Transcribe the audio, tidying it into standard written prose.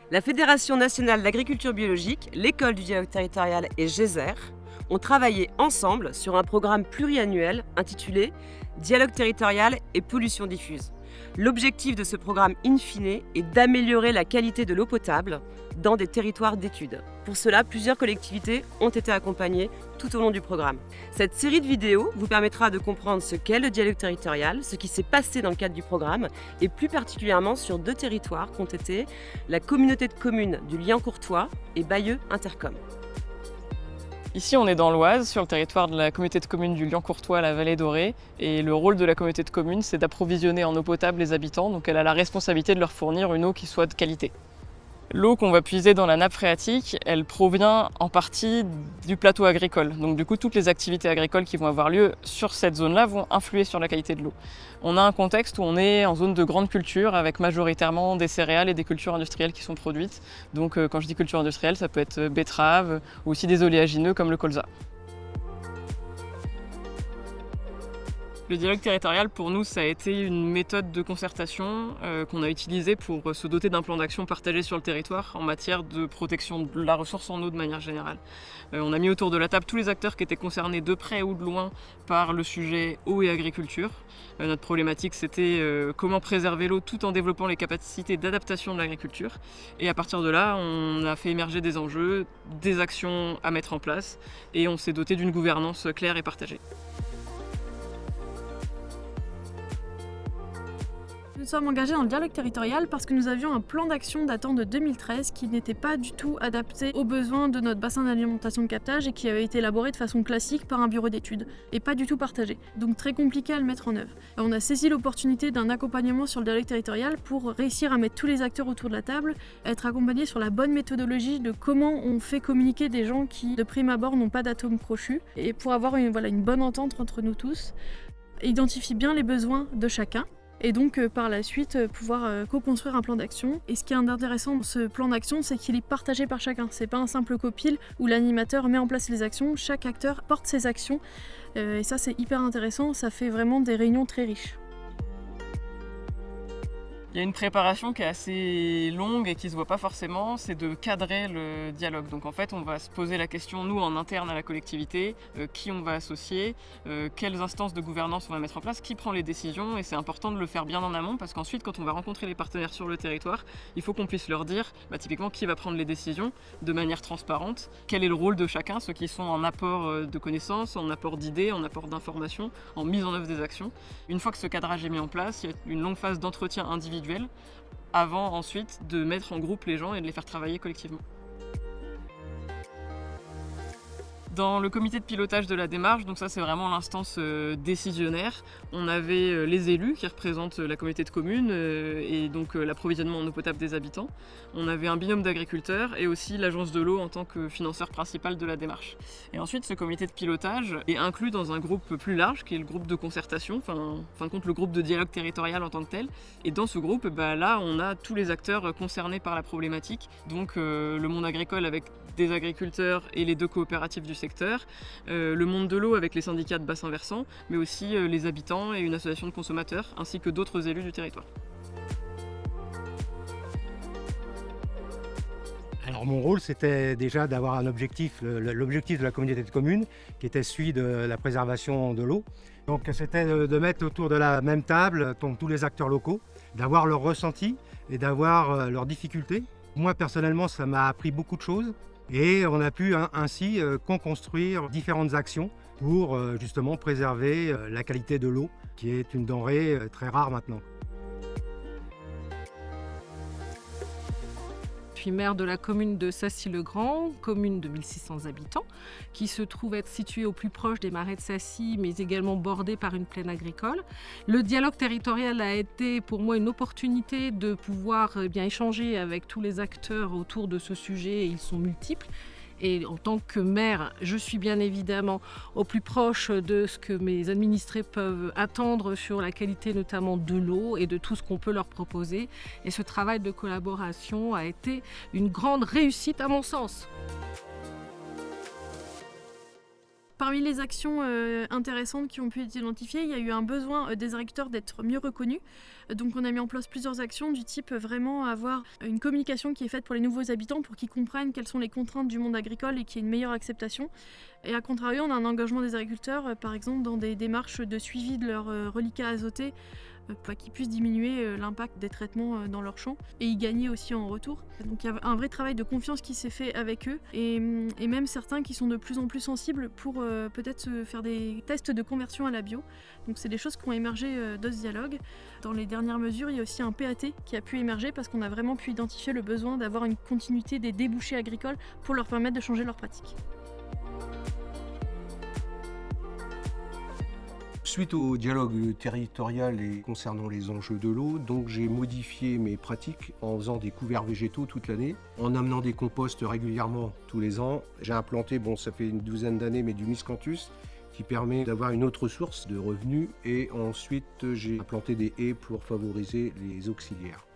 La Fédération nationale d'agriculture biologique, l'École du dialogue territorial et GESER ont travaillé ensemble sur un programme pluriannuel intitulé Dialogue territorial et pollution diffuse. L'objectif de ce programme in fine est d'améliorer la qualité de l'eau potable dans des territoires d'études. Pour cela, plusieurs collectivités ont été accompagnées tout au long du programme. Cette série de vidéos vous permettra de comprendre ce qu'est le dialogue territorial, ce qui s'est passé dans le cadre du programme et plus particulièrement sur 2 territoires qu'ont été la communauté de communes du Liancourtois et Bayeux Intercom. Ici, on est dans l'Oise, sur le territoire de la communauté de communes du Liancourtois à la Vallée Dorée. Et le rôle de la communauté de communes, c'est d'approvisionner en eau potable les habitants. Donc elle a la responsabilité de leur fournir une eau qui soit de qualité. L'eau qu'on va puiser dans la nappe phréatique, elle provient en partie du plateau agricole. Donc du coup, toutes les activités agricoles qui vont avoir lieu sur cette zone-là vont influer sur la qualité de l'eau. On a un contexte où on est en zone de grande culture avec majoritairement des céréales et des cultures industrielles qui sont produites. Donc quand je dis culture industrielle, ça peut être betterave ou aussi des oléagineux comme le colza. Le dialogue territorial, pour nous, ça a été une méthode de concertation qu'on a utilisée pour se doter d'un plan d'action partagé sur le territoire en matière de protection de la ressource en eau de manière générale. On a mis autour de la table tous les acteurs qui étaient concernés de près ou de loin par le sujet eau et agriculture. Notre problématique, c'était comment préserver l'eau tout en développant les capacités d'adaptation de l'agriculture. Et à partir de là, on a fait émerger des enjeux, des actions à mettre en place et on s'est doté d'une gouvernance claire et partagée. Nous sommes engagés dans le dialogue territorial parce que nous avions un plan d'action datant de 2013 qui n'était pas du tout adapté aux besoins de notre bassin d'alimentation de captage et qui avait été élaboré de façon classique par un bureau d'études et pas du tout partagé. Donc très compliqué à le mettre en œuvre. Et on a saisi l'opportunité d'un accompagnement sur le dialogue territorial pour réussir à mettre tous les acteurs autour de la table, être accompagnés sur la bonne méthodologie de comment on fait communiquer des gens qui de prime abord n'ont pas d'atomes crochus et pour avoir une bonne entente entre nous tous, identifier bien les besoins de chacun. Et donc par la suite pouvoir co-construire un plan d'action. Et ce qui est intéressant dans ce plan d'action, c'est qu'il est partagé par chacun. C'est pas un simple copil où l'animateur met en place les actions, chaque acteur porte ses actions. Et ça c'est hyper intéressant, ça fait vraiment des réunions très riches. Il y a une préparation qui est assez longue et qui ne se voit pas forcément, c'est de cadrer le dialogue. Donc en fait, on va se poser la question, nous, en interne à la collectivité, qui on va associer, quelles instances de gouvernance on va mettre en place, qui prend les décisions, et c'est important de le faire bien en amont, parce qu'ensuite, quand on va rencontrer les partenaires sur le territoire, il faut qu'on puisse leur dire, typiquement, qui va prendre les décisions de manière transparente, quel est le rôle de chacun, ceux qui sont en apport de connaissances, en apport d'idées, en apport d'informations, en mise en œuvre des actions. Une fois que ce cadrage est mis en place, il y a une longue phase d'entretien individuel, avant ensuite de mettre en groupe les gens et de les faire travailler collectivement. Dans le comité de pilotage de la démarche, donc ça c'est vraiment l'instance décisionnaire, on avait les élus qui représentent la communauté de communes et donc l'approvisionnement en eau potable des habitants. On avait un binôme d'agriculteurs et aussi l'agence de l'eau en tant que financeur principal de la démarche. Et ensuite ce comité de pilotage est inclus dans un groupe plus large qui est le groupe de concertation, en fin de compte le groupe de dialogue territorial en tant que tel. Et dans ce groupe, là on a tous les acteurs concernés par la problématique, donc le monde agricole avec des agriculteurs et les 2 coopératives du secteur, le monde de l'eau avec les syndicats de bassin versant, mais aussi les habitants et une association de consommateurs, ainsi que d'autres élus du territoire. Alors mon rôle, c'était déjà d'avoir un objectif, l'objectif de la communauté de communes, qui était celui de la préservation de l'eau. Donc c'était de mettre autour de la même table tous les acteurs locaux, d'avoir leur ressenti et d'avoir leurs difficultés. Moi personnellement, ça m'a appris beaucoup de choses. Et on a pu ainsi co-construire différentes actions pour justement préserver la qualité de l'eau, qui est une denrée très rare maintenant. Je suis maire de la commune de Sacy-le-Grand, commune de 1600 habitants, qui se trouve être située au plus proche des marais de Sacy, mais également bordée par une plaine agricole. Le dialogue territorial a été pour moi une opportunité de pouvoir échanger avec tous les acteurs autour de ce sujet, et ils sont multiples. Et en tant que maire, je suis bien évidemment au plus proche de ce que mes administrés peuvent attendre sur la qualité notamment de l'eau et de tout ce qu'on peut leur proposer. Et ce travail de collaboration a été une grande réussite à mon sens. Parmi les actions intéressantes qui ont pu être identifiées, il y a eu un besoin des agriculteurs d'être mieux reconnus. Donc on a mis en place plusieurs actions du type vraiment avoir une communication qui est faite pour les nouveaux habitants pour qu'ils comprennent quelles sont les contraintes du monde agricole et qu'il y ait une meilleure acceptation. Et à contrario, on a un engagement des agriculteurs, par exemple dans des démarches de suivi de leurs reliquats azotés, pour qu'ils puissent diminuer l'impact des traitements dans leurs champs et y gagner aussi en retour. Donc il y a un vrai travail de confiance qui s'est fait avec eux et même certains qui sont de plus en plus sensibles pour peut-être se faire des tests de conversion à la bio. Donc c'est des choses qui ont émergé de ce dialogue. Dans les dernières mesures, il y a aussi un PAT qui a pu émerger parce qu'on a vraiment pu identifier le besoin d'avoir une continuité des débouchés agricoles pour leur permettre de changer leurs pratiques. Suite au dialogue territorial et concernant les enjeux de l'eau, donc j'ai modifié mes pratiques en faisant des couverts végétaux toute l'année, en amenant des composts régulièrement tous les ans. J'ai implanté, ça fait une douzaine d'années, mais du miscanthus qui permet d'avoir une autre source de revenus. Et ensuite, j'ai implanté des haies pour favoriser les auxiliaires.